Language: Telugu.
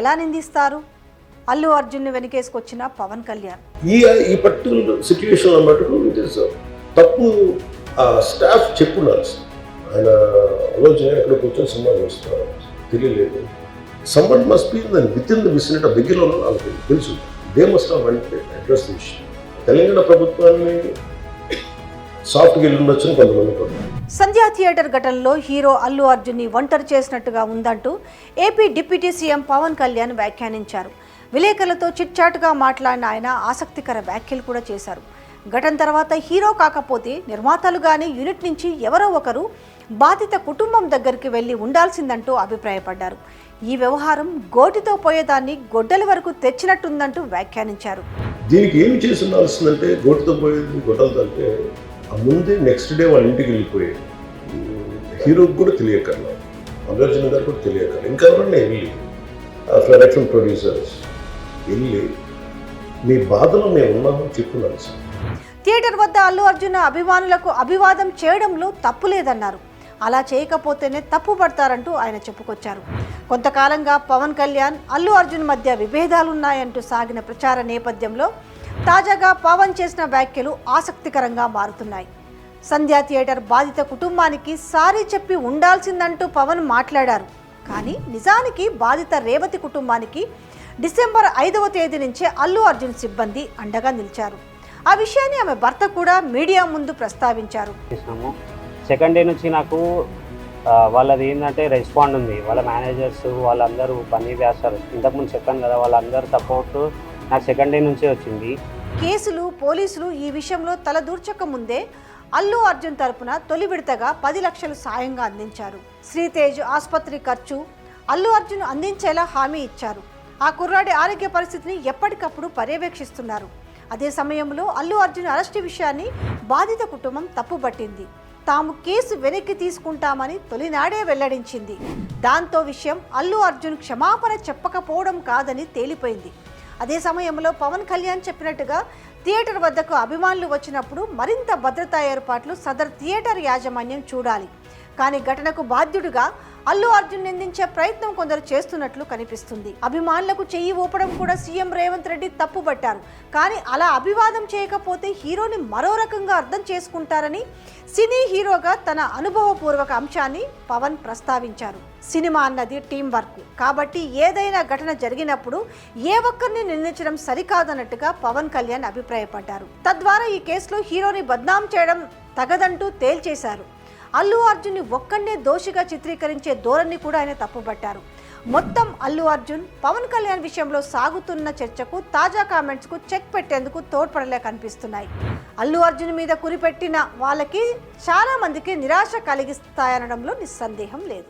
ఎలా నిందిస్తారు? అల్లు అర్జున్ వెనకేసుకొచ్చిన పవన్ కళ్యాణ్ ఈ పర్టికులర్ సిచ్యువేషన్ మటుకు ఇట్ ఇస్ తప్పు స్టాఫ్ చెప్పున్నారు. ఆయన ఆలోచన ఎక్కడ కూర్చొని సినిమా చూస్తున్నారు తెలియలేదు. Someone must be within the vicinity దగ్గరలో వాళ్ళకి తెలుసు. They must have address the issue. Telangana ప్రభుత్వాన్ని సాఫ్ట్గా వెళ్ళి ఉండొచ్చని కొంతమంది. సంధ్యా థియేటర్ ఘటనలో హీరో అల్లు అర్జున్ని ఒంటరి చేసినట్టుగా ఉందంటూ AP deputy CM Pawan Kalyan వ్యాఖ్యానించారు. విలేకరులతో చిట్చాటుగా మాట్లాడిన ఆయన ఆసక్తికర వ్యాఖ్యలు కూడా చేశారు. ఘటన తర్వాత హీరో కాకపోతే నిర్మాతలు కానీ యూనిట్ నుంచి ఎవరో ఒకరు బాధిత కుటుంబం దగ్గరికి వెళ్ళి ఉండాల్సిందంటూ అభిప్రాయపడ్డారు. ఈ వ్యవహారం గోటితో పోయేదాన్ని గొడ్డల వరకు తెచ్చినట్టుందంటూ వ్యాఖ్యానించారు. దీనికి ఏమి చేసి ఉండాల్సిందంటే గోటితో పోయేది గొడ్డలతో అంటే ఆ ముందే నెక్స్ట్ డే వాళ్ళ ఇంటికి వెళ్ళిపోయాడు. హీరోకి కూడా తెలియకన్నా, అల్లు గారు కూడా తెలియక ఇంకా ఎవరన్నా వెళ్ళి ప్రొడక్షన్ ప్రొడ్యూసర్స్ వెళ్ళి మీ బాధలో మేము ఉన్నామని చెప్పున్నాను సార్. థియేటర్ వద్ద అల్లు అర్జున్ అభిమానులకు అభివాదం చేయడంలో తప్పు లేదన్నారు. అలా చేయకపోతేనే తప్పు పడతారంటూ ఆయన చెప్పుకొచ్చారు. కొంతకాలంగా పవన్ కళ్యాణ్ అల్లు అర్జున్ మధ్య విభేదాలున్నాయంటూ సాగిన ప్రచార నేపథ్యంలో తాజాగా పవన్ చేసిన వ్యాఖ్యలు ఆసక్తికరంగా మారుతున్నాయి. సంధ్యా థియేటర్ బాధిత కుటుంబానికి సారీ చెప్పి ఉండాల్సిందంటూ పవన్ మాట్లాడారు. కానీ నిజానికి బాధిత రేవతి కుటుంబానికి డిసెంబర్ 5వ తేదీ నుంచే అల్లు అర్జున్ సిబ్బంది అండగా నిలిచారు. ఆ విషయాన్ని ఆమె భర్త కూడా మీడియా ముందు ప్రస్తావించారు. సెకండ్ డే నుంచి నాకు వాళ్ళది ఏంటంటే రెస్పాండ్ ఉంది. వాళ్ళ మేనేజర్స్ వాళ్ళందరూ పని చేస్తారు. ఇంతకుముందు చెప్పాను కదా, వాళ్ళందరూ సపోర్ట్ నాకు సెకండ్ డే నుంచే వచ్చింది. కేసులు పోలీసులు ఈ విషయంలో తలదూర్చక ముందే అల్లు అర్జున్ తరపున తొలి విడతగా 10 లక్షలు సాయంగా అందించారు. శ్రీతేజ్ ఆసుపత్రి ఖర్చు అల్లు అర్జున్ అందించేలా హామీ ఇచ్చారు. ఆ కుర్రాడి ఆరోగ్య పరిస్థితిని ఎప్పటికప్పుడు పర్యవేక్షిస్తున్నారు. అదే సమయంలో అల్లు అర్జున్ అరెస్టు విషయాన్ని బాధిత కుటుంబం తప్పుపట్టింది. తాము కేసు వెనక్కి తీసుకుంటామని తొలినాడే వెల్లడించింది. దాంతో విషయం అల్లు అర్జున్ క్షమాపణ చెప్పకపోవడం కాదని తేలిపోయింది. అదే సమయంలో పవన్ కళ్యాణ్ చెప్పినట్టుగా థియేటర్ వద్దకు అభిమానులు వచ్చినప్పుడు మరింత భద్రతా ఏర్పాట్లు సదర్ థియేటర్ యాజమాన్యం చూడాలి. కానీ ఘటనకు బాధ్యుడిగా అల్లు అర్జున్ నిందించే ప్రయత్నం కొందరు చేస్తున్నట్లు కనిపిస్తుంది. అభిమానులకు చెయ్యి ఊపడం కూడా సీఎం రేవంత్ రెడ్డి తప్పుపట్టారు. కానీ అలా అభివాదం చేయకపోతే హీరోని మరో రకంగా అర్థం చేసుకుంటారని సినీ హీరోగా తన అనుభవపూర్వక అంశాన్ని పవన్ ప్రస్తావించారు. సినిమా అన్నది టీం వర్క్ కాబట్టి ఏదైనా ఘటన జరిగినప్పుడు ఏ ఒక్కరిని నిందించడం సరికాదన్నట్టుగా పవన్ కళ్యాణ్ అభిప్రాయపడ్డారు. తద్వారా ఈ కేసులో హీరోని బద్నాం చేయడం తగదంటూ తేల్చేశారు. అల్లు అర్జున్ని ఒక్కడే దోషిగా చిత్రీకరించే ధోరణి కూడా ఆయన తప్పుపట్టారు. మొత్తం అల్లు అర్జున్ పవన్ కళ్యాణ్ విషయంలో సాగుతున్న చర్చకు తాజా కామెంట్స్కు చెక్ పెట్టేందుకు తోడ్పడలే కనిపిస్తున్నాయి. అల్లు అర్జున్ మీద కురిపెట్టిన వాళ్ళకి చాలా మందికి నిరాశ కలిగిస్తాయనడంలో నిస్సందేహం లేదు.